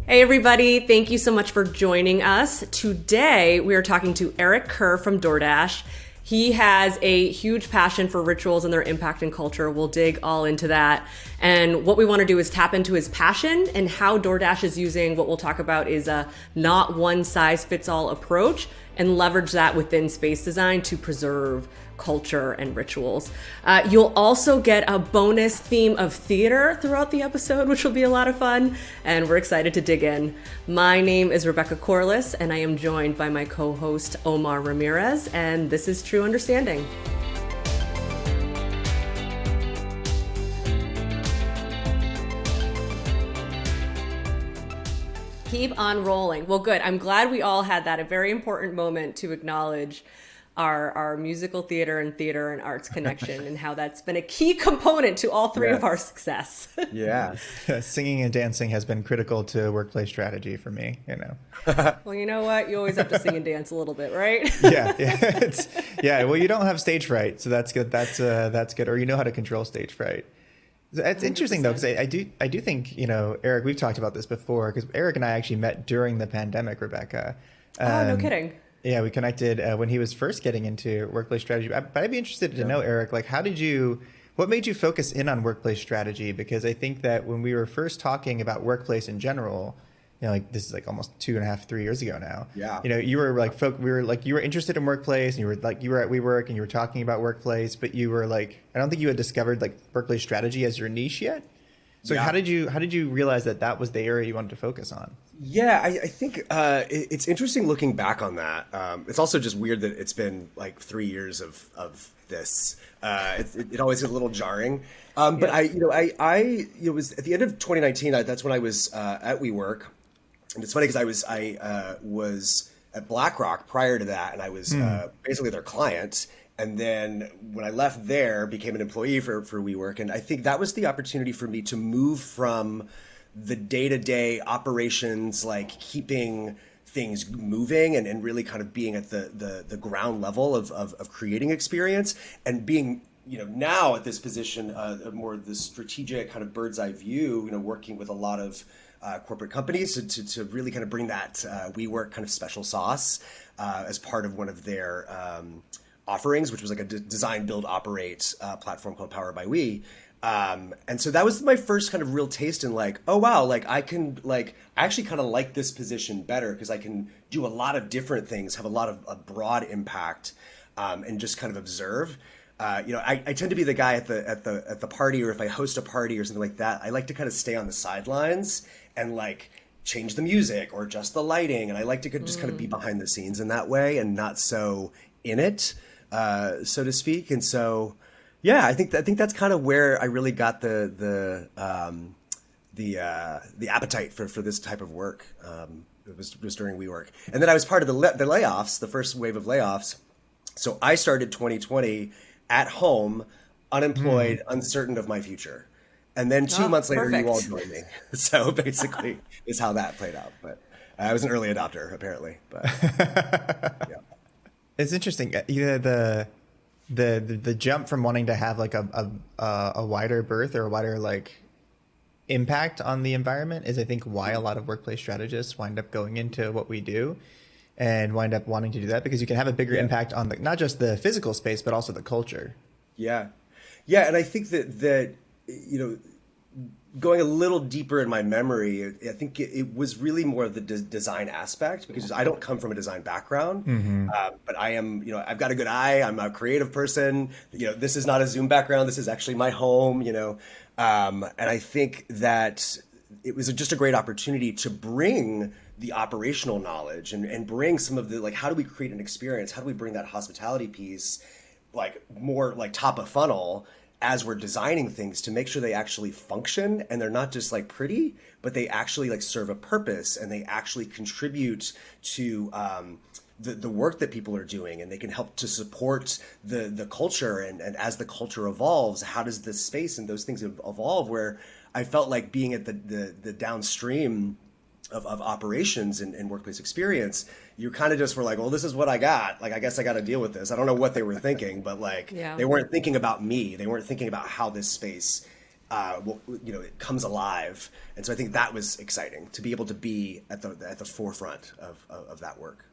Hey everybody, thank you so much for joining us. Today we are talking to Eric Kerr from DoorDash. He has a huge passion for rituals and their impact in culture. We'll dig all into that. And what we want to do is tap into his passion and how DoorDash is using what we'll talk about is a not one size fits all approach and leverage that within space design to preserve culture and rituals. You'll also get a bonus theme of theater throughout the episode, which will be a lot of fun, and we're excited to dig in. My name is Rebecca Corliss, and I am joined by my co-host Omar Ramirez, and this is True Understanding. Keep on rolling. Well, good. I'm glad we all had that, a very important moment to acknowledge our musical theater and arts connection and how that's been a key component to all three of our success. Yeah. Singing and dancing has been critical to workplace strategy for me, you know. Well, you know what? You always have to sing and dance a little bit, right? Yeah. Well, you don't have stage fright, so that's good. That's good. Or you know how to control stage fright. It's 100%. Interesting though, because I do think, you know, Eric, we've talked about this before, because Eric and I actually met during the pandemic, Rebecca. Oh, no kidding. Yeah, we connected when he was first getting into workplace strategy. But I'd be interested to know, Eric, like, what made you focus in on workplace strategy? Because I think that when we were first talking about workplace in general, you know, like this is like almost 2.5, 3 years ago now. Yeah. You know, you were like, you were interested in workplace, and you were at WeWork, and you were talking about workplace, but you were like, I don't think you had discovered like workplace strategy as your niche yet. So how did you realize that was the area you wanted to focus on? Yeah, I think it's interesting looking back on that. It's also just weird that it's been like 3 years of this. It always is a little jarring. But I was at the end of 2019. That's when I was at WeWork, and it's funny because I was at BlackRock prior to that, and I was basically their client. And then when I left there, became an employee for WeWork. And I think that was the opportunity for me to move from the day-to-day operations, like keeping things moving and really kind of being at the ground level of creating experience, and being, you know, now at this position, more the strategic kind of bird's eye view, you know, working with a lot of corporate companies to really kind of bring that WeWork kind of special sauce as part of one of their offerings, which was like a design, build, operate platform called Powered by We. And so that was my first kind of real taste in like, oh wow, like I actually kind of like this position better because I can do a lot of different things, have a lot of a broad impact, and just kind of observe. You know, I tend to be the guy at the party, or if I host a party or something like that, I like to kind of stay on the sidelines and like change the music or adjust the lighting, and I like to just kind of be behind the scenes in that way and not so in it, so to speak. And so, yeah, I think that's kind of where I really got the appetite for this type of work. It was during WeWork, and then I was part of the layoffs, the first wave of layoffs. So I started 2020 at home, unemployed, uncertain of my future, and then 2 months later, you all joined me. So basically, is how that played out. But I was an early adopter, apparently. But yeah. It's interesting. The jump from wanting to have like a wider berth or a wider like impact on the environment is, I think, why a lot of workplace strategists wind up going into what we do and wind up wanting to do that, because you can have a bigger impact on not just the physical space, but also the culture. Yeah. Yeah. And I think that, you know, going a little deeper in my memory, I think it was really more of the design aspect, because I don't come from a design background, but I am, you know, I've got a good eye. I'm a creative person. You know, this is not a Zoom background. This is actually my home, you know. And I think that it was just a great opportunity to bring the operational knowledge and bring some of the, like, how do we create an experience? How do we bring that hospitality piece, like more like top of funnel, as we're designing things, to make sure they actually function and they're not just like pretty, but they actually like serve a purpose and they actually contribute to the work that people are doing, and they can help to support the culture. And as the culture evolves, how does this space and those things evolve? Where I felt like being at the downstream of operations and workplace experience, you kind of just were like, well, this is what I got. Like, I guess I got to deal with this. I don't know what they were thinking, but like, they weren't thinking about me. They weren't thinking about how this space, it comes alive. And so I think that was exciting to be able to be at the forefront of that work.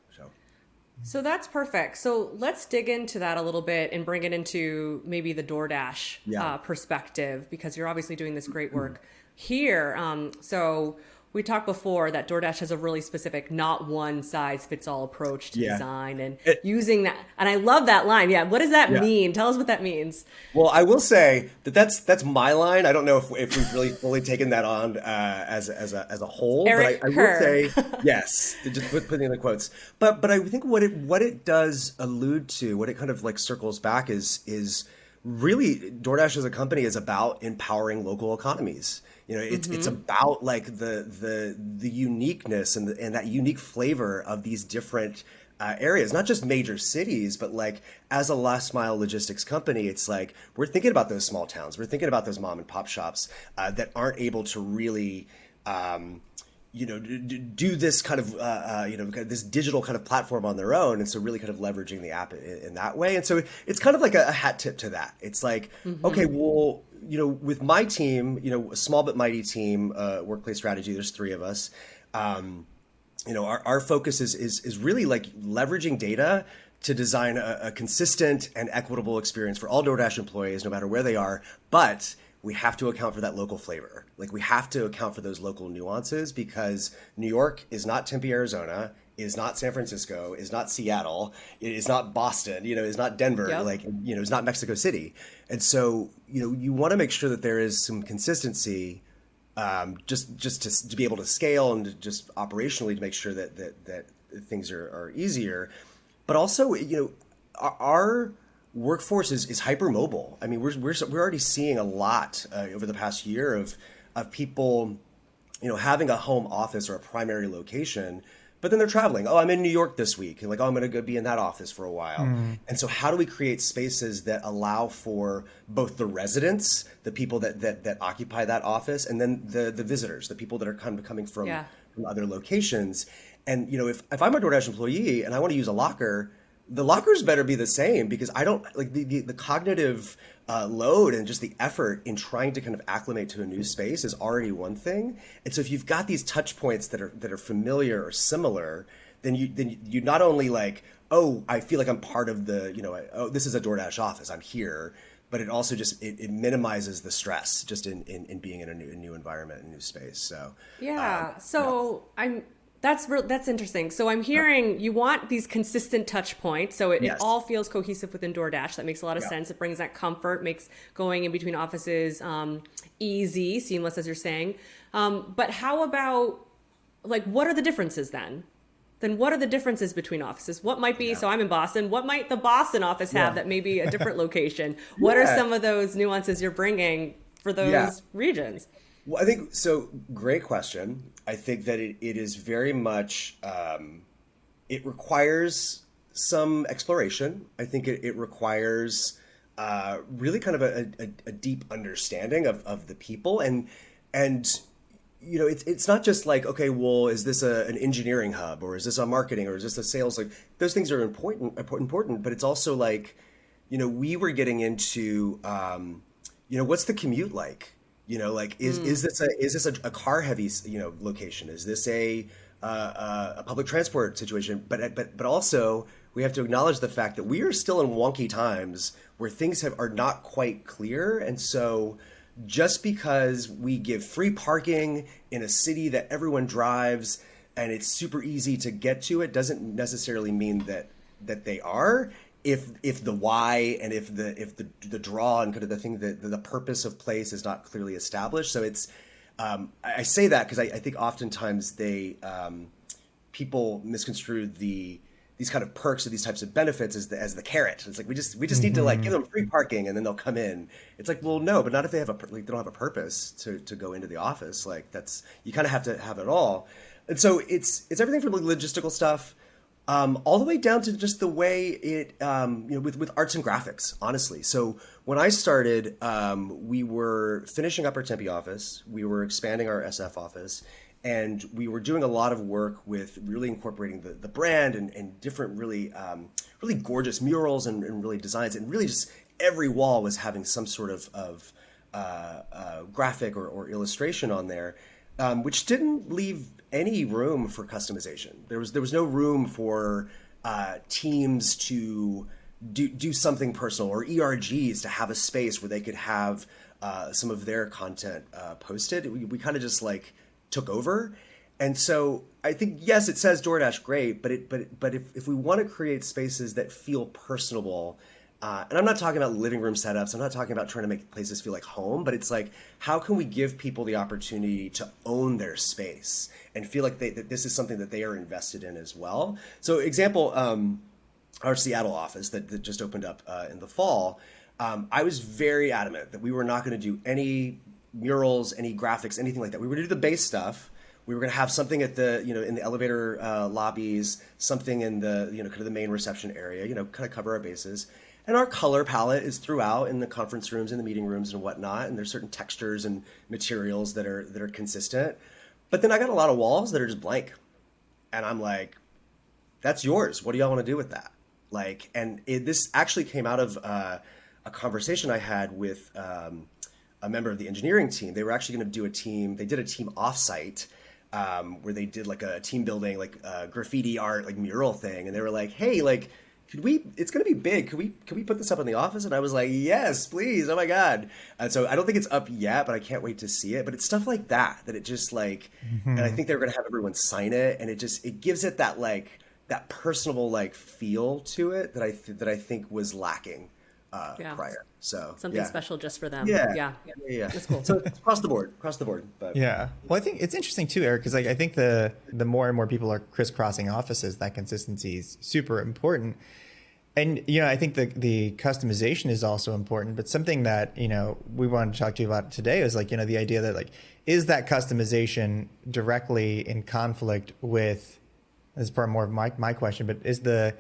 So that's perfect. So let's dig into that a little bit and bring it into maybe the DoorDash perspective, because you're obviously doing this great work here. So we talked before that DoorDash has a really specific, not one size fits all approach to design and using that. And I love that line. Yeah. What does that mean? Tell us what that means. Well, I will say that's my line. I don't know if we've really fully taken that on as a whole. Eric but I Kerr. will say yes, just putting in the quotes. But I think what it does allude to, what it kind of like circles back is really DoorDash as a company is about empowering local economies. It's about like the uniqueness and that unique flavor of these different areas, not just major cities, but like as a last mile logistics company, it's like we're thinking about those small towns. We're thinking about those mom and pop shops that aren't able to really do this kind of, this digital kind of platform on their own. And so really kind of leveraging the app in that way. And so it's kind of like a hat tip to that. It's like, okay, well, with my team, a small but mighty team, workplace strategy, there's 3 of us. Our focus is really like leveraging data to design a consistent and equitable experience for all DoorDash employees, no matter where they are. But we have to account for that local flavor. Like we have to account for those local nuances, because New York is not Tempe, Arizona, is not San Francisco, is not Seattle, it is not Boston, is not Denver, it's not Mexico City. And so, you want to make sure that there is some consistency, just to be able to scale and just operationally to make sure that things are easier. But also, our workforce is hypermobile. I mean, we're already seeing a lot over the past year of people, having a home office or a primary location, but then they're traveling. Oh, I'm in New York this week. And like, oh, I'm going to go be in that office for a while. And so how do we create spaces that allow for both the residents, the people that occupy that office, and then the visitors, the people that are kind of coming from other locations. And, if I'm a DoorDash employee and I want to use a locker, the lockers better be the same, because I don't like the cognitive load and just the effort in trying to kind of acclimate to a new space is already one thing. And so if you've got these touch points that are familiar or similar, then you not only like, oh, I feel like I'm part of the, oh, this is a DoorDash office, I'm here, but it also just it minimizes the stress just in being in a new environment, a new space. So That's interesting. So I'm hearing you want these consistent touch points, so it all feels cohesive within DoorDash. That makes a lot of sense. It brings that comfort, makes going in between offices easy, seamless, as you're saying. But how about, like, what are the differences then? Then what are the differences between offices? What might be, so I'm in Boston, what might the Boston office have that may be a different location? What are some of those nuances you're bringing for those regions? Well, I think, so great question. I think that it is very much, it requires some exploration. I think it requires really kind of a deep understanding of the people. And it's not just like, okay, well, is this an engineering hub, or is this a marketing, or is this a sales? Like, those things are important, but it's also like, we were getting into, what's the commute like? Is this a car heavy, location? Is this a public transport situation? But also we have to acknowledge the fact that we are still in wonky times where things are not quite clear. And so just because we give free parking in a city that everyone drives and it's super easy to get to, it doesn't necessarily mean that they are. If the why and if the draw and kind of the thing that the purpose of place is not clearly established. So it's I say that because I think oftentimes people misconstrue these kind of perks or these types of benefits as the carrot. It's like we just need to like give them free parking and then they'll come in. It's like, well, no, but not if they they don't have a purpose to go into the office. Like you kind of have to have it all. And so it's everything from logistical stuff. All the way down to just the way it, with arts and graphics, honestly. So when I started, we were finishing up our Tempe office. We were expanding our SF office. And we were doing a lot of work with really incorporating the brand and different really really gorgeous murals and really designs, and really just every wall was having some sort of graphic or illustration on there, which didn't leave any room for customization. There was no room for teams to do something personal, or ERGs to have a space where they could have some of their content posted. We kind of just like took over. And so I think, yes, it says DoorDash, great, but if we want to create spaces that feel personable, and I'm not talking about living room setups, I'm not talking about trying to make places feel like home, but it's like, how can we give people the opportunity to own their space and feel like that this is something that they are invested in as well? So example, our Seattle office that just opened up in the fall, I was very adamant that we were not going to do any murals, any graphics, anything like that. We were going to do the base stuff. We were going to have something at the, in the elevator lobbies, something in the, kind of the main reception area, kind of cover our bases. And our color palette is throughout in the conference rooms and the meeting rooms and whatnot. And there's certain textures and materials that are consistent. But then I got a lot of walls that are just blank. And I'm like, that's yours. What do y'all want to do with that? Like, and this actually came out of a conversation I had with a member of the engineering team. They were actually going to do they did a team offsite where they did like a team building, like graffiti art, like mural thing. And they were like, hey, like, it's going to be big. Could we put this up in the office? And I was like, yes, please. Oh my God. And so I don't think it's up yet, but I can't wait to see it. But it's stuff like that it just like, and I think they were going to have everyone sign it. And it gives it that like, that personable like feel to it that I think was lacking prior. So something special just for them. Yeah. That's cool. So it's across the board. But yeah. Well, I think it's interesting too, Eric, because like I think the more and more people are crisscrossing offices, that consistency is super important. And I think the customization is also important. But something that we wanted to talk to you about today is like the idea that like, is that customization directly in conflict with? This is part more of my question, but is the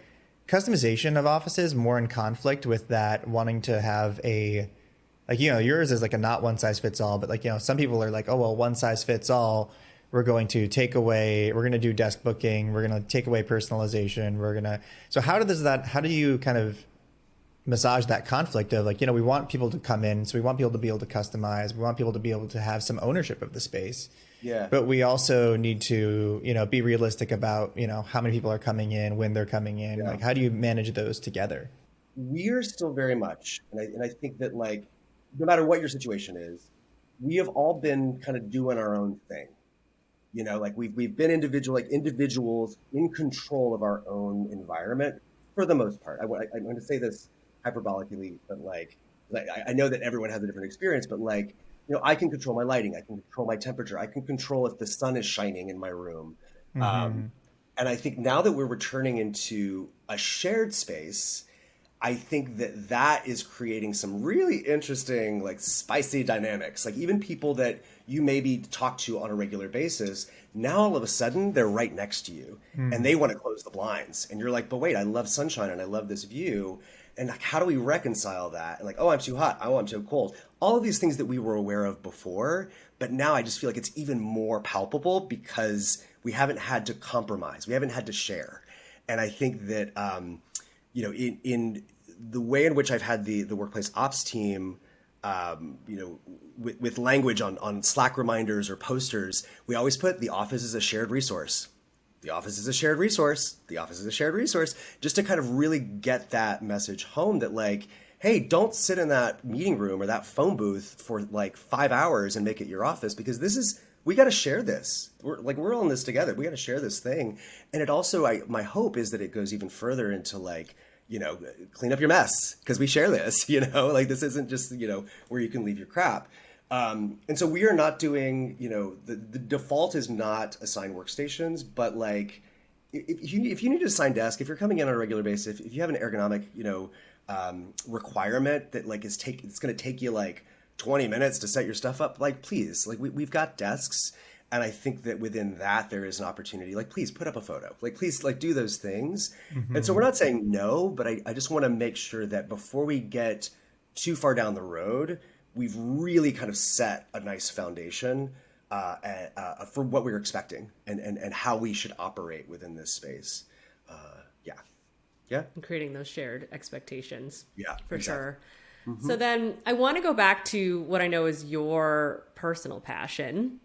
customization of offices more in conflict with that wanting to have yours is like a not one size fits all, but like, some people are like, oh, well, one size fits all. We're going to we're going to do desk booking. We're going to take away personalization. So how do you kind of massage that conflict of like, we want people to come in. So we want people to be able to customize. We want people to be able to have some ownership of the space. Yeah. But we also need to, be realistic about, how many people are coming in, when they're coming in. Yeah. Like, how do you manage those together? We're still very much, and I think that like, no matter what your situation is, we have all been kind of doing our own thing. Like we've been individuals in control of our own environment for the most part. I'm going to say this hyperbolically, but like I know that everyone has a different experience, but like, I can control my lighting. I can control my temperature. I can control if the sun is shining in my room. Mm-hmm. And I think now that we're returning into a shared space, I think that is creating some really interesting, like spicy dynamics. Like even people that you maybe talk to on a regular basis, now all of a sudden they're right next to you and they want to close the blinds. And you're like, but wait, I love sunshine and I love this view. And like, how do we reconcile that? And like, oh, I'm too hot. Oh, I'm too cold. All of these things that we were aware of before, but now I just feel like it's even more palpable because we haven't had to compromise. We haven't had to share. And I think that, in the way in which I've had the workplace ops team, with language on Slack reminders or posters, we always put the office is a shared resource. The office is a shared resource. The office is a shared resource, just to kind of really get that message home that like, hey, don't sit in that meeting room or that phone booth for like 5 hours and make it your office, because we got to share this. We're all in this together. We got to share this thing. And it also, my hope is that it goes even further into like, clean up your mess because we share this, like this isn't just, where you can leave your crap. And so we are not doing, the default is not assign workstations, but like if you need to assign desk, if you're coming in on a regular basis, if you have an ergonomic, requirement that like it's going to take you like 20 minutes to set your stuff up, like, please, like we've got desks. And I think that within that, there is an opportunity, like, please put up a photo, like, please, like do those things. Mm-hmm. And so we're not saying no, but I just want to make sure that before we get too far down the road, we've really kind of set a nice foundation for what we were expecting and how we should operate within this space. Yeah. Yeah. And creating those shared expectations. Yeah, For exactly. sure. So then I want to go back to what I know is your personal passion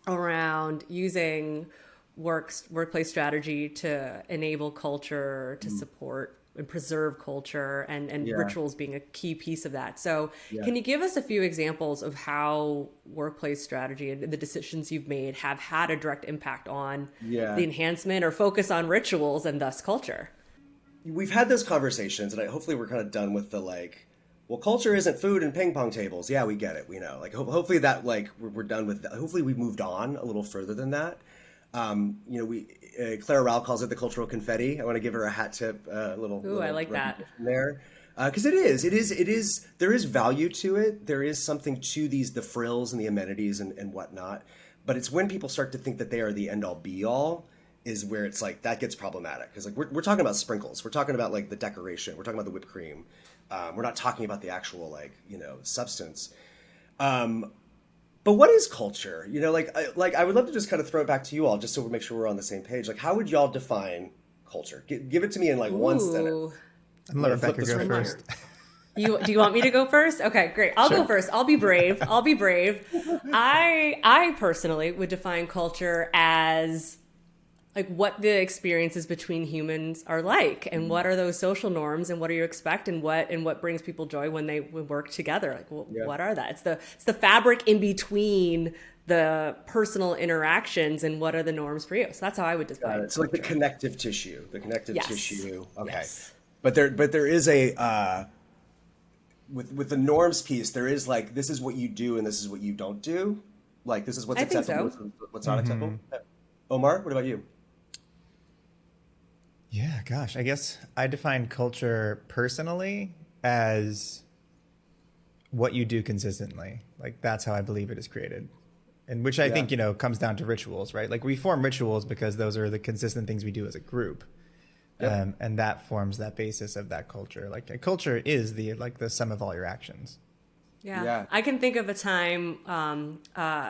around using workplace strategy to enable culture, to support and preserve culture, and Yeah. rituals being a key piece of that. So Yeah. can you give us a few examples of how workplace strategy and the decisions you've made have had a direct impact on Yeah. the enhancement or focus on rituals and thus culture? We've had those conversations, and hopefully we're kind of done with the like, well, culture isn't food and ping pong tables. Yeah, we get it. We know. Like, hopefully that like we're done with that. Hopefully we've moved on a little further than that. Clara Rao calls it the cultural confetti. I want to give her a hat tip, Ooh, I like that. there, because it is. There is value to it. There is something to the frills and the amenities and whatnot. But it's when people start to think that they are the end all be all is where it's like that gets problematic, because like we're talking about sprinkles. We're talking about like the decoration. We're talking about the whipped cream. We're not talking about the actual like substance. But what is culture? I would love to just kind of throw it back to you all, just so we make sure we're on the same page. Like, how would y'all define culture? Give it to me in like one sentence. Ooh. I'm gonna let flip Rebecca the go script. first. Do you want me to go first? Okay, great. I'll go first. I'll be brave. I personally would define culture as like what the experiences between humans are like, and what are those social norms, and what do you expect, and what brings people joy when they work together. Like, what are that? It's the fabric in between the personal interactions, and what are the norms for you. So that's how I would define it. It's like the connective tissue. Yes. Tissue. Okay. Yes. But there is a with the norms piece, there is like, this is what you do and this is what you don't do. Like, this is what's I think acceptable, so. what's not acceptable. Omar, what about you? Yeah, gosh, I guess I define culture personally as what you do consistently. Like, that's how I believe it is created. And which I think, comes down to rituals, right? Like, we form rituals because those are the consistent things we do as a group. Yep. And that forms that basis of that culture. Like, a culture is the sum of all your actions. Yeah. I can think of a time.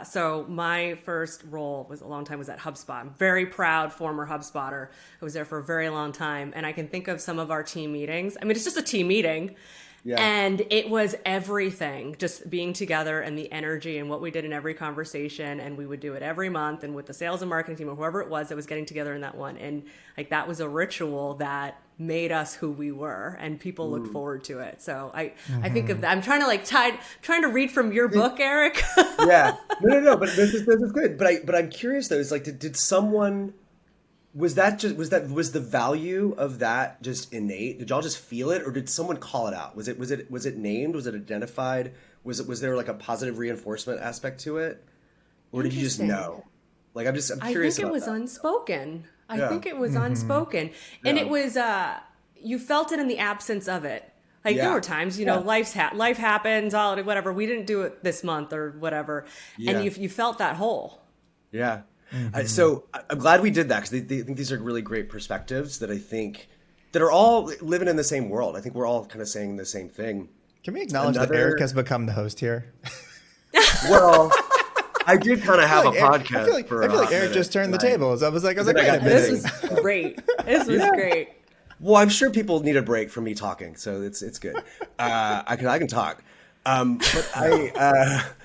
So my first role was at HubSpot. I'm very proud former HubSpotter. I was there for a very long time. And I can think of some of our team meetings. I mean, it's just a team meeting. Yeah. And it was everything, just being together and the energy and what we did in every conversation. And we would do it every month, and with the sales and marketing team or whoever it was that was getting together in that one. And like, that was a ritual that made us who we were, and people looked forward to it. So I think of that. I'm trying to trying to read from your book, Eric. Yeah. No. But this is good. But I'm curious though. Is like, did someone, was the value of that just innate? Did y'all just feel it, or did someone call it out? Was it named? Was it identified? Was there like a positive reinforcement aspect to it, or did you just know? Like, I'm curious. I think it was that. unspoken. Yeah. I think it was unspoken, and it was you felt it in the absence of it. Like, there were times, life happens, holiday, whatever. We didn't do it this month or whatever, and you felt that hole. Yeah. So I'm glad we did that, because I think these are really great perspectives that I think that are all living in the same world. I think we're all kind of saying the same thing. Can we acknowledge that Eric has become the host here? Well, I did kind of have a podcast. I feel like Eric just turned the tables. I was like, This was great. This was great. Well, I'm sure people need a break from me talking, so it's good. I can talk. But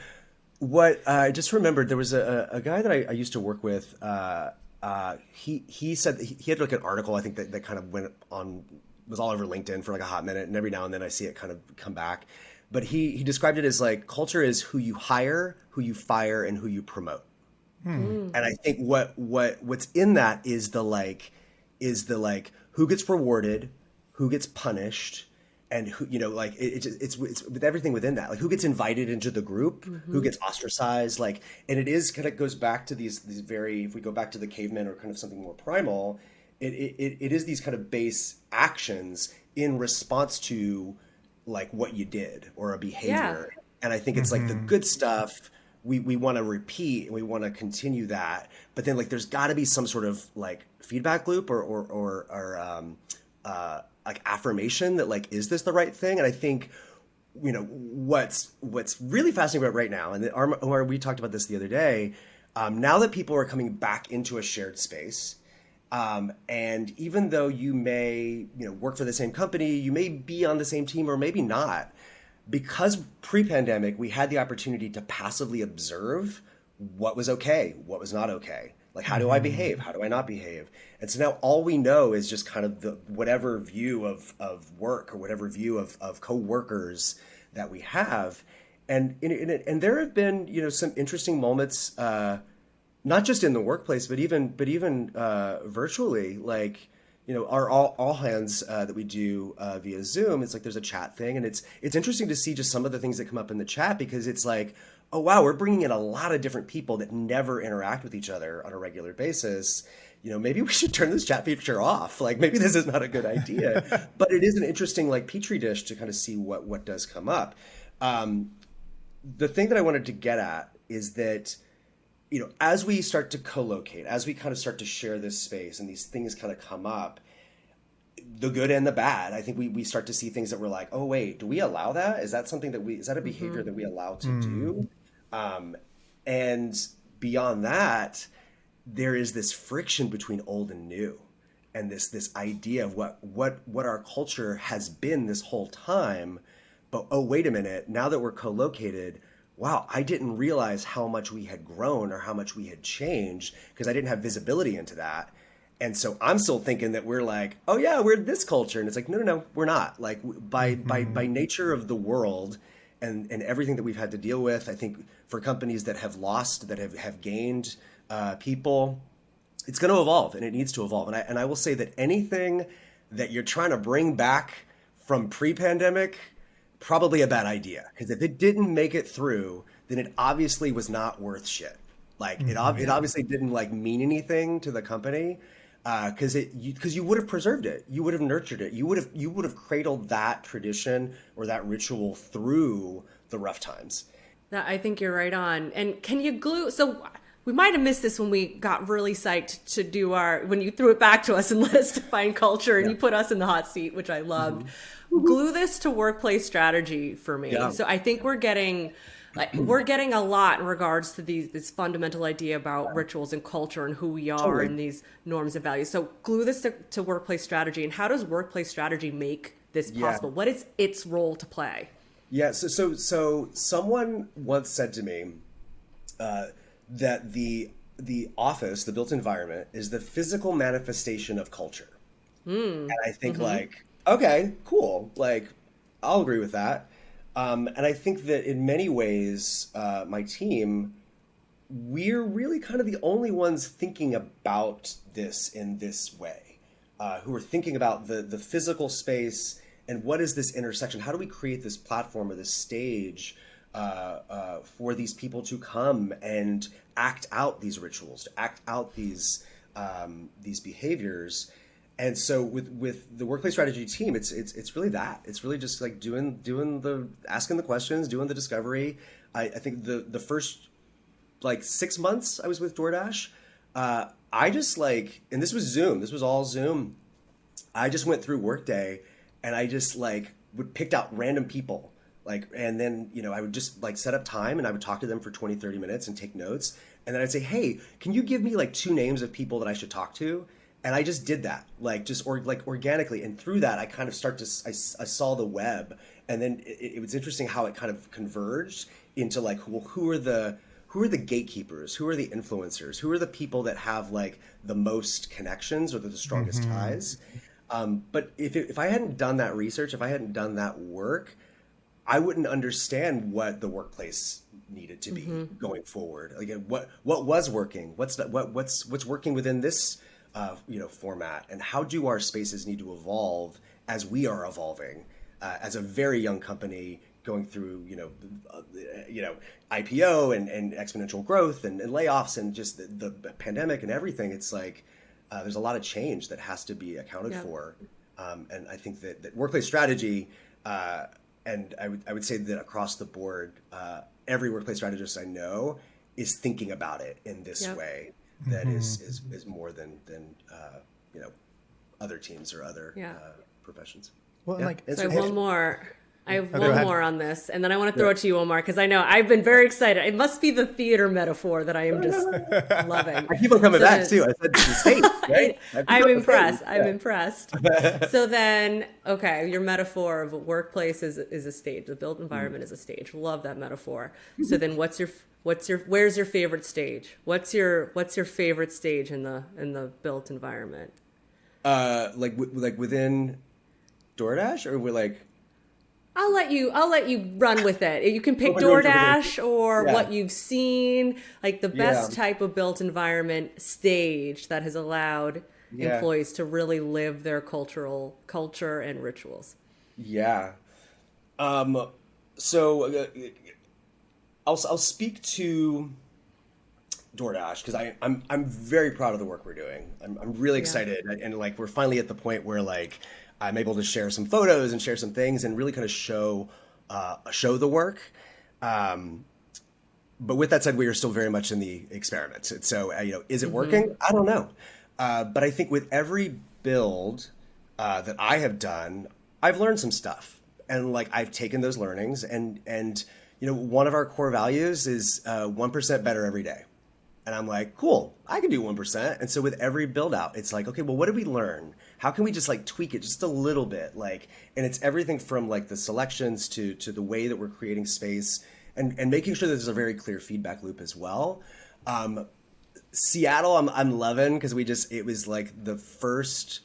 what I just remembered, there was a guy that I used to work with. He said that he had like an article, I think that kind of was all over LinkedIn for like a hot minute, and every now and then I see it kind of come back. But he described it as like, culture is who you hire, who you fire, and who you promote. And I think what's in that is the who gets rewarded, who gets punished, and who, it's with everything within that, like who gets invited into the group, who gets ostracized, like, and it is kind of goes back to these very, if we go back to the cavemen or kind of something more primal, it is these kind of base actions in response to like what you did or a behavior. Yeah. And I think it's like the good stuff we want to repeat and we want to continue that, but then like there's got to be some sort of like feedback loop or like affirmation that like, is this the right thing? And I think what's really fascinating about right now, and we talked about this the other day. Now that people are coming back into a shared space, and even though you may work for the same company, you may be on the same team or maybe not, because pre-pandemic we had the opportunity to passively observe what was okay, what was not okay. Like, how do I behave? How do I not behave? And so now all we know is just kind of the whatever view of work or whatever view of coworkers that we have. And there have been, some interesting moments, not just in the workplace, but even virtually, like, our all hands that we do via Zoom. It's like there's a chat thing, and it's interesting to see just some of the things that come up in the chat, because it's like, oh wow, we're bringing in a lot of different people that never interact with each other on a regular basis. Maybe we should turn this chat feature off. Like, maybe this is not a good idea, but it is an interesting like petri dish to kind of see what does come up. The thing that I wanted to get at is that, as we start to co-locate, as we kind of start to share this space and these things kind of come up, the good and the bad, I think we start to see things that we're like, oh wait, do we allow that? Is that something is that a behavior that we allow to do? And beyond that, there is this friction between old and new, and this idea of what our culture has been this whole time. But oh, wait a minute, now that we're co-located, wow, I didn't realize how much we had grown or how much we had changed, because I didn't have visibility into that. And so I'm still thinking that we're like, oh yeah, we're this culture. And it's like, no, we're not. Like, by nature of the world and everything that we've had to deal with, I think for companies that have lost, that have gained people, it's going to evolve, and it needs to evolve. And I will say that anything that you're trying to bring back from pre-pandemic, probably a bad idea, because if it didn't make it through, then it obviously was not worth shit. Like, it obviously didn't like mean anything to the company, because you would have preserved it, you would have nurtured it, you would have cradled that tradition or that ritual through the rough times. I think you're right on. And can you glue? So we might have missed this when we got really psyched to do when you threw it back to us and let us define culture, and you put us in the hot seat, which I loved. Glue this to workplace strategy for me. Yeah. So I think we're getting a lot in regards to this fundamental idea about rituals and culture and who we are and these norms and values. So glue this to workplace strategy. And how does workplace strategy make this possible? What is its role to play? Yeah. So someone once said to me that the office, the built environment, is the physical manifestation of culture. And I think like, okay, cool. Like, I'll agree with that. And I think that in many ways, my team, we're really kind of the only ones thinking about this in this way, who are thinking about the physical space and what is this intersection? How do we create this platform or this stage for these people to come and act out these rituals, to act out these behaviors? And so with the workplace strategy team, it's really that. It's really just like asking the questions, doing the discovery. I think the first like 6 months I was with DoorDash, I just like, and this was Zoom. This was all Zoom. I just went through Workday, and I just like picked out random people. Like, and then, I would just like set up time, and I would talk to them for 20, 30 minutes and take notes. And then I'd say, hey, can you give me like 2 names of people that I should talk to? And I just did that, like organically. And through that, I kind of I saw the web. And then it was interesting how it kind of converged into like, well, who are the gatekeepers? Who are the influencers? Who are the people that have like the most connections or the strongest ties? But if I hadn't done that research, if I hadn't done that work, I wouldn't understand what the workplace needed to be going forward. Again, what was working? What's working within this format, and how do our spaces need to evolve as we are evolving as a very young company going through IPO and exponential growth and layoffs and just the pandemic and everything. It's like there's a lot of change that has to be accounted for, and I think that workplace strategy, and I would say that across the board, every workplace strategist I know is thinking about it in this way. That is more than other teams or other professions. Well, so one more. I have go one ahead. more on this, and then I want to throw it to you, Omar, because I know I've been very excited. It must be the theater metaphor that I am just loving. I keep on coming back too. I said the stage, right? I'm impressed. I'm impressed. So then, okay, your metaphor of a workplace is a stage. The built environment is a stage. Love that metaphor. So then, where's your favorite stage? What's your favorite stage in the built environment? Like within DoorDash, or we're like. I'll let you run with it. You can pick What we're DoorDash or Yeah. what you've seen, like the best Yeah. type of built environment stage that has allowed Yeah. employees to really live their culture and rituals. Yeah. So I'll speak to DoorDash because I'm very proud of the work we're doing. I'm really excited, and like we're finally at the point where like I'm able to share some photos and share some things and really kind of show the work. But with that said, we are still very much in the experiment. So is it working? I don't know. But I think with every build that I have done, I've learned some stuff, and like I've taken those learnings, and one of our core values is 1% better every day. And I'm like, cool, I can do 1%. And so with every build out, it's like, okay, well, what did we learn? How can we just like tweak it just a little bit? Like, and it's everything from like the selections to the way that we're creating space and making sure that there's a very clear feedback loop as well. Seattle, I'm loving because it was like the first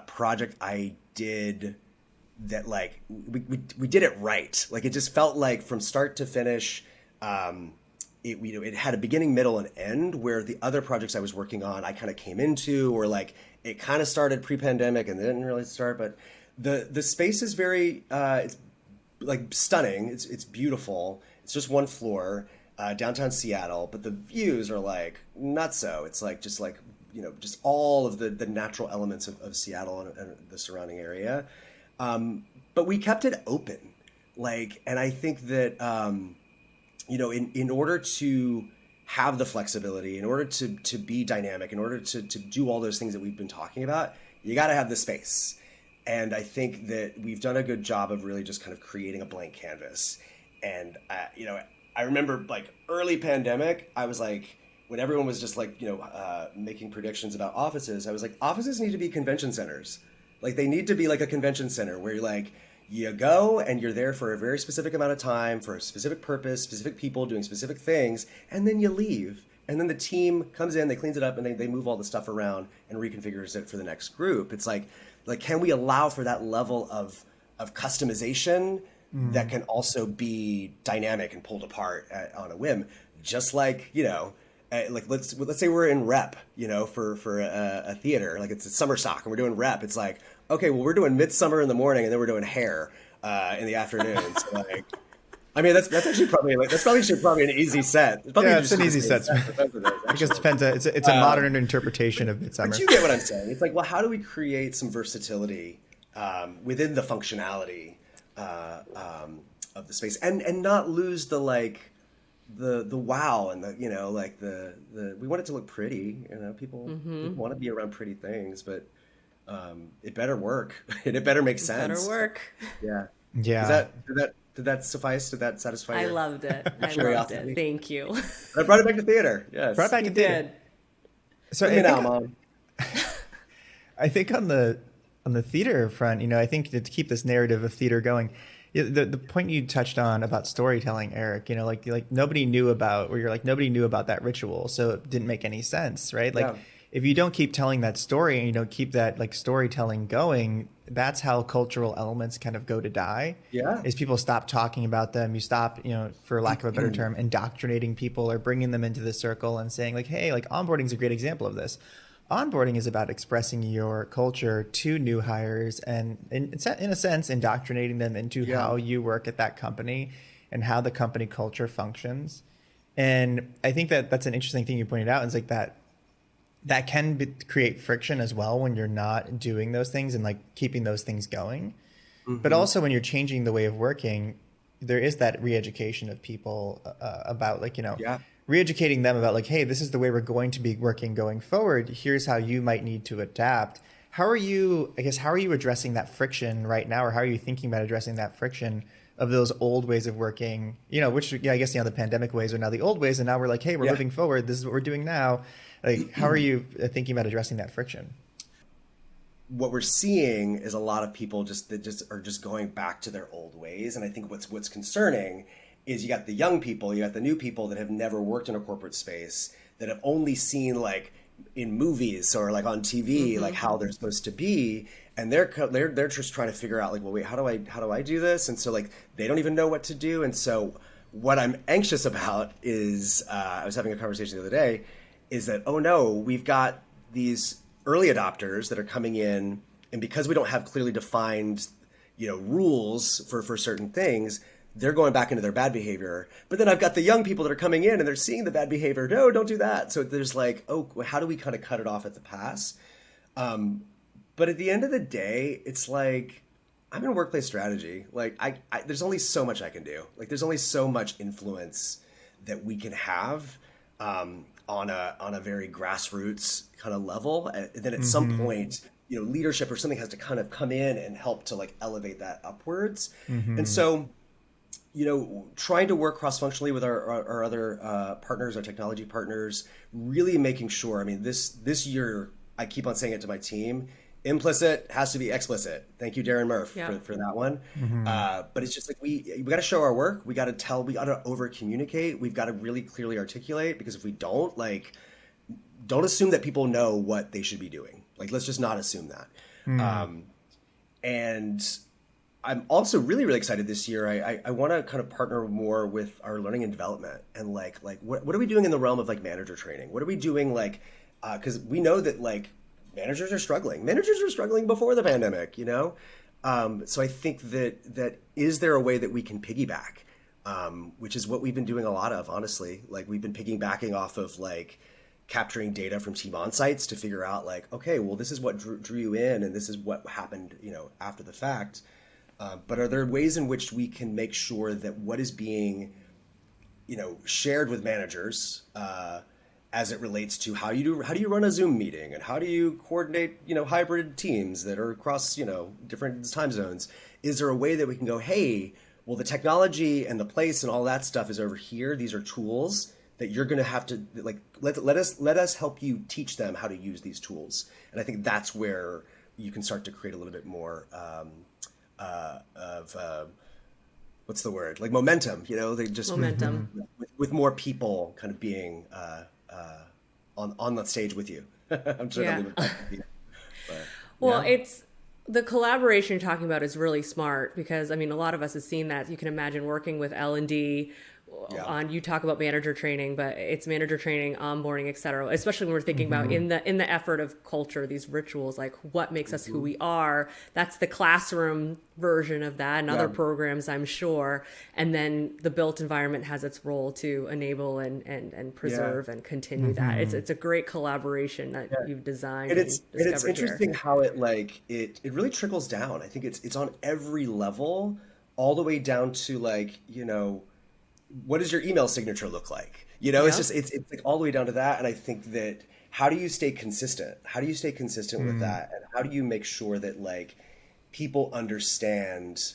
project I did that like we did it right. Like it just felt like from start to finish, it had a beginning, middle, and end where the other projects I was working on, I kind of came into, or like it kind of started pre-pandemic and didn't really start, but the space is very, it's like stunning. It's beautiful. It's just one floor, downtown Seattle, but the views are like not so. It's like, just like, just all of the natural elements of Seattle and the surrounding area. But we kept it open. Like, and I think that, in order to have the flexibility, in order to be dynamic, in order to do all those things that we've been talking about, you got to have the space. And I think that we've done a good job of really just kind of creating a blank canvas. And, I remember like early pandemic, I was like, when everyone was just like, making predictions about offices, I was like, offices need to be convention centers. Like they need to be like a convention center where you're like, you go and you're there for a very specific amount of time, for a specific purpose, specific people doing specific things, and then you leave. And then the team comes in, they cleans it up, and they move all the stuff around and reconfigures it for the next group. It's like can we allow for that level of customization that can also be dynamic and pulled apart on a whim? Just like, like let's say we're in rep, for a theater, like it's a summer stock and we're doing rep. It's like, okay, well, we're doing Midsummer in the morning and then we're doing Hair in the afternoon. So like, I mean, that's actually probably an easy set. It's an easy set. It just depends. It's a modern interpretation of Midsummer. But you get what I'm saying. It's like, well, how do we create some versatility within the functionality of the space and not lose the like the wow and the like the we want it to look pretty. People want to be around pretty things, but it better work and it better make sense. Better work. Yeah. Did that suffice? Did that satisfy? I loved it. I loved it. Thank you. I brought it back to theater. Yes. Brought it back to theater. Did. So Mom. I think on the theater front, I think to keep this narrative of theater going, the point you touched on about storytelling, Eric, like nobody knew about that ritual, so it didn't make any sense, right? Like if you don't keep telling that story and you don't keep that like storytelling going, that's how cultural elements kind of go to die. Yeah. Is people stop talking about them. You stop, for lack of a better term, indoctrinating people or bringing them into the circle and saying like, hey, like onboarding is a great example of this. Onboarding is about expressing your culture to new hires and in a sense, indoctrinating them into how you work at that company and how the company culture functions. And I think that that's an interesting thing you pointed out. It's like that can create friction as well when you're not doing those things and like keeping those things going. But also when you're changing the way of working, there is that re-education of people about like, re-educating them about like, hey, this is the way we're going to be working going forward. Here's how you might need to adapt. how are you, I guess, how are you addressing that friction right now, or how are you thinking about addressing that friction of those old ways of working, which, I guess, the pandemic ways are now the old ways. And now we're like, hey, we're moving forward. This is what we're doing now. Like, how are you thinking about addressing that friction? What we're seeing is a lot of people that are going back to their old ways. And I think what's concerning is you got the young people, you got the new people that have never worked in a corporate space, that have only seen like in movies or like on TV, like how they're supposed to be. And they're just trying to figure out like, well, wait, how do I do this? And so like, they don't even know what to do. And so what I'm anxious about is, I was having a conversation the other day, is that, oh no, we've got these early adopters that are coming in, and because we don't have clearly defined, rules for certain things, they're going back into their bad behavior. But then I've got the young people that are coming in and they're seeing the bad behavior. No, don't do that. So there's like, oh, how do we kind of cut it off at the pass? But at the end of the day, it's like, I'm in workplace strategy. Like there's only so much I can do. Like there's only so much influence that we can have on a very grassroots kind of level. And then at some point, leadership or something has to kind of come in and help to like elevate that upwards. And so, trying to work cross-functionally with our other partners, our technology partners, really making sure, this year, I keep on saying it to my team, implicit has to be explicit. Thank you, Darren Murph, for that one. But it's just like, we got to show our work. We got to over communicate. We've got to really clearly articulate, because if we don't assume that people know what they should be doing. Like, let's just not assume that. And I'm also really, really excited this year. I want to kind of partner more with our learning and development, and like what are we doing in the realm of like manager training? What are we doing because we know that like managers are struggling. Managers were struggling before the pandemic, So I think that is there a way that we can piggyback, which is what we've been doing a lot of, honestly. Like we've been piggybacking off of like capturing data from team onsites to figure out like, okay, well, this is what drew you in, and this is what happened, after the fact. But are there ways in which we can make sure that what is being, shared with managers as it relates to how do you run a Zoom meeting, and how do you coordinate, hybrid teams that are across, different time zones? Is there a way that we can go, hey, well, the technology and the place and all that stuff is over here. These are tools that you're going to have to like, let us help you teach them how to use these tools. And I think that's where you can start to create a little bit more, what's the word? Like momentum, they just momentum with more people kind of being on the stage with you. I'm sure they'll leave it back to you. But, it's the collaboration you're talking about is really smart, because a lot of us have seen that. You can imagine working with L&D on, you talk about manager training, but it's manager training, onboarding, et cetera, especially when we're thinking about in the effort of culture, these rituals, like what makes us who we are. That's the classroom version of that, and other programs, I'm sure. And then the built environment has its role to enable and preserve and continue that. It's a great collaboration that you've designed. And it's interesting how it really trickles down. I think it's on every level, all the way down to like, what does your email signature look like? It's just, it's like all the way down to that. And I think that how do you stay consistent? How do you stay consistent with that? And how do you make sure that like people understand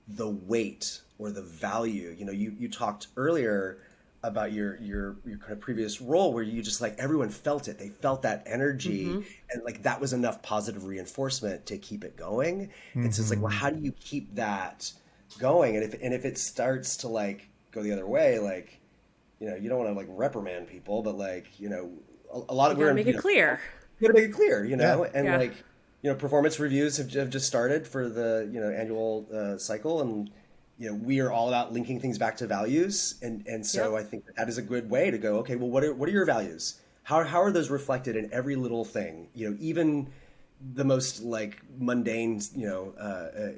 the weight or the value? You talked earlier about your kind of previous role where you just like, everyone felt it. They felt that energy, and like that was enough positive reinforcement to keep it going. And so it's like, well, how do you keep that going? And if it starts to like go the other way, like, you don't want to like reprimand people, but like, a lot of, we're make it clear. You gotta make it clear, like, performance reviews have just started for the, annual cycle. And, we are all about linking things back to values. And so I think that is a good way to go, okay, well, what are your values? How are those reflected in every little thing? Even the most like mundane,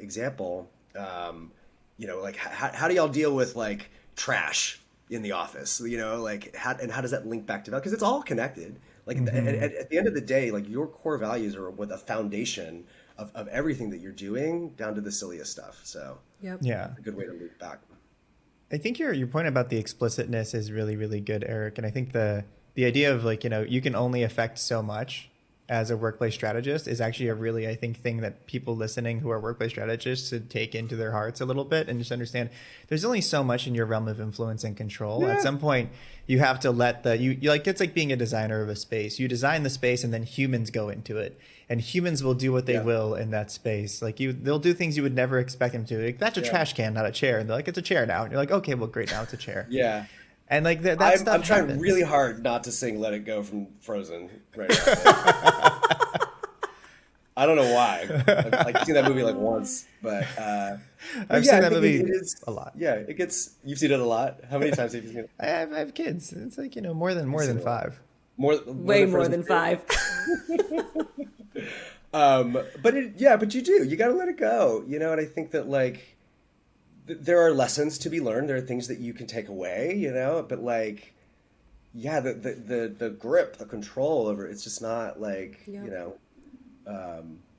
example, like how do y'all deal with like trash in the office, like how does that link back to that? Because it's all connected. Like at the end of the day, like your core values are what the foundation of everything that you're doing, down to the silliest stuff. So it's a good way to loop back. I think your point about the explicitness is really, really good, Eric. And I think the idea of like, you can only affect so much as a workplace strategist is actually a really, I think, thing that people listening who are workplace strategists should take into their hearts a little bit and just understand there's only so much in your realm of influence and control. At some point, you have to let you like, it's like being a designer of a space. You design the space and then humans go into it. And humans will do what they will in that space. Like they'll do things you would never expect them to. Like, that's a trash can, not a chair. And they're like, it's a chair now. And you're like, okay, well, great, now it's a chair. Yeah. And like that stuff I'm trying happens. really hard not to sing "Let It Go" from Frozen right now. I don't know why. I've seen that movie like once, but I've seen that movie a lot. Yeah, it gets. You've seen it a lot. How many times have you seen it? I have kids. It's like, more than 5. Way more than 5. But you do. You got to let it go. And I think that like there are lessons to be learned. There are things that you can take away. But like, the grip, the control over it's just not like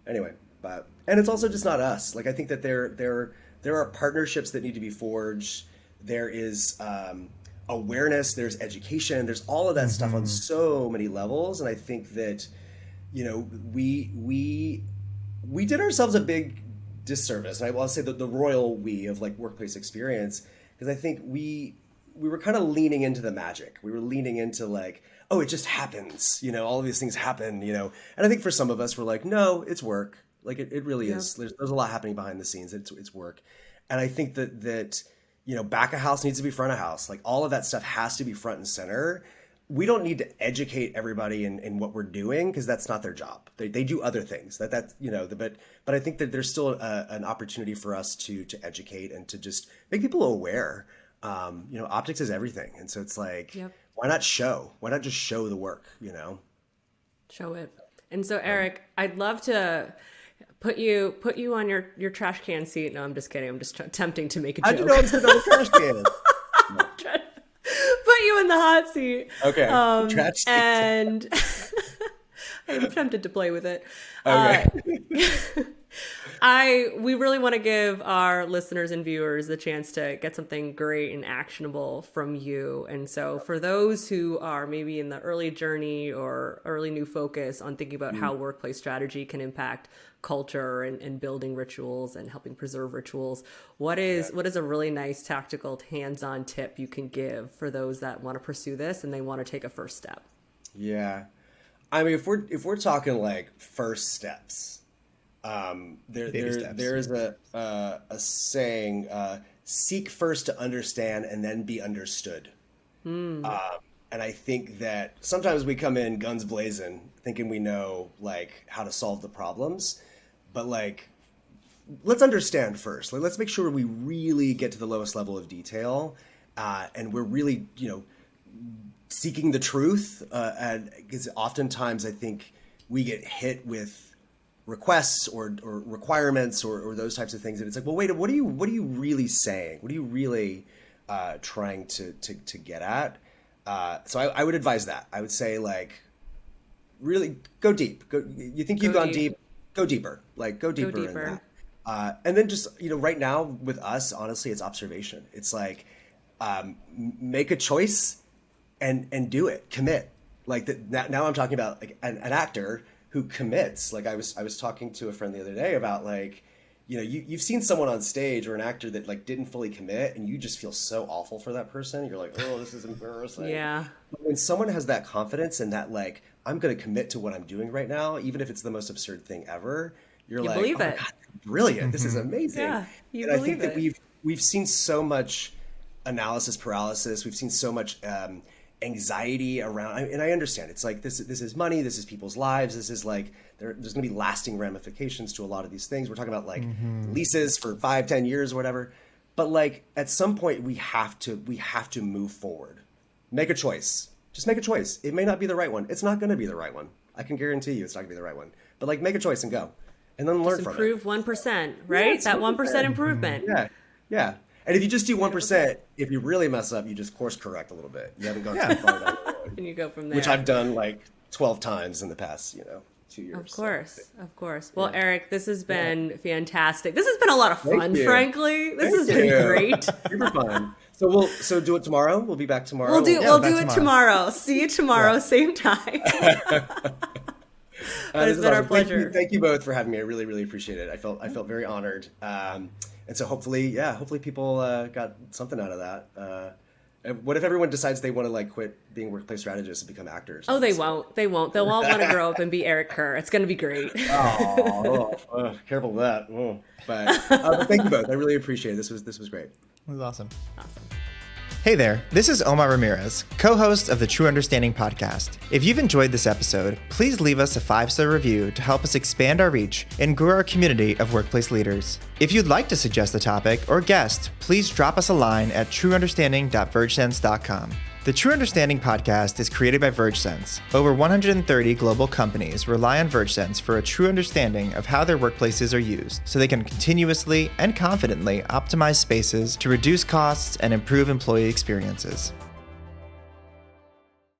Anyway, and it's also just not us. Like, I think that there are partnerships that need to be forged. There is awareness. There's education. There's all of that stuff on so many levels. And I think that we did ourselves a big disservice. And I'll say the royal we of like workplace experience, because I think we were kind of leaning into the magic. We were leaning into like, oh, it just happens. All of these things happen. And I think for some of us, we're like, no, it's work. Like it really is. There's a lot happening behind the scenes. It's work. And I think that back of house needs to be front of house. Like all of that stuff has to be front and center. We don't need to educate everybody in what we're doing, because that's not their job. They do other things. But I think that there's still an opportunity for us to educate and to just make people aware. Optics is everything, and so it's like, why not show? Why not just show the work? Show it. And so, Eric, I'd love to put you on your trash can seat. No, I'm just kidding. I'm just attempting to make a joke. How'd you know I'm sitting on the trash can? Put you in the hot seat. Okay. Trash seat. And I'm tempted to play with it. Okay. We really want to give our listeners and viewers the chance to get something great and actionable from you. And so for those who are maybe in the early journey or early new focus on thinking about how workplace strategy can impact culture and building rituals and helping preserve rituals, what is a really nice tactical hands-on tip you can give for those that want to pursue this and they want to take a first step? Yeah. I mean, if we're talking like first steps, there is a saying, seek first to understand and then be understood. And I think that sometimes we come in guns blazing thinking we know like how to solve the problems, but like, let's understand first. Like, let's make sure we really get to the lowest level of detail. And we're really, seeking the truth. And because oftentimes I think we get hit with requests or requirements or those types of things. And it's like, well, wait, what are you really saying? What are you really trying to get at? So I would advise that. I would say like, really go deep. You think you've gone deep, go deeper. Like go deeper. In that. And then just, right now with us, honestly, it's observation. It's like, make a choice and do it, commit. Like now I'm talking about like an actor who commits. Like I was talking to a friend the other day about like, you've seen someone on stage or an actor that like didn't fully commit and you just feel so awful for that person. You're like, oh, this is embarrassing. Yeah. But when someone has that confidence and that like, I'm going to commit to what I'm doing right now, even if it's the most absurd thing ever, you like, believe oh it. My God, brilliant. This is amazing. Yeah, and I think that we've seen so much analysis paralysis. We've seen so much anxiety around, and I understand it's like this is money, this is people's lives, this is like there's going to be lasting ramifications to a lot of these things. We're talking about like leases for 5-10 years or whatever, but like at some point we have to move forward, make a choice. Just make a choice. It may not be the right one. It's not going to be the right one. I can guarantee you it's not going to be the right one. But like make a choice and go, and then learn from it. Improve 1%, right? Yeah, that 1% improvement. Yeah. And if you just do 1%, if you really mess up, you just course correct a little bit. You haven't gone too far down the road. And you go from there. Which I've done like 12 times in the past, 2 years. Of course. Well, Eric, this has been fantastic. This has been a lot of fun, frankly. This has been great. Super fun. So do it tomorrow. We'll be back tomorrow. We'll do it tomorrow. See you tomorrow, same time. But it's been our pleasure. Thank you both for having me. I really, really appreciate it. I felt very honored. And so hopefully people got something out of that. And what if everyone decides they want to like quit being workplace strategists and become actors? Oh, they won't. They won't. They'll all want to grow up and be Eric Kerr. It's going to be great. Careful with that. Oh. But thank you both. I really appreciate it. This was great. It was awesome. Awesome. Hey there, this is Omar Ramirez, co-host of the True Understanding podcast. If you've enjoyed this episode, please leave us a 5-star review to help us expand our reach and grow our community of workplace leaders. If you'd like to suggest a topic or guest, please drop us a line at trueunderstanding.vergesense.com. The True Understanding podcast is created by VergeSense. Over 130 global companies rely on VergeSense for a true understanding of how their workplaces are used, so they can continuously and confidently optimize spaces to reduce costs and improve employee experiences.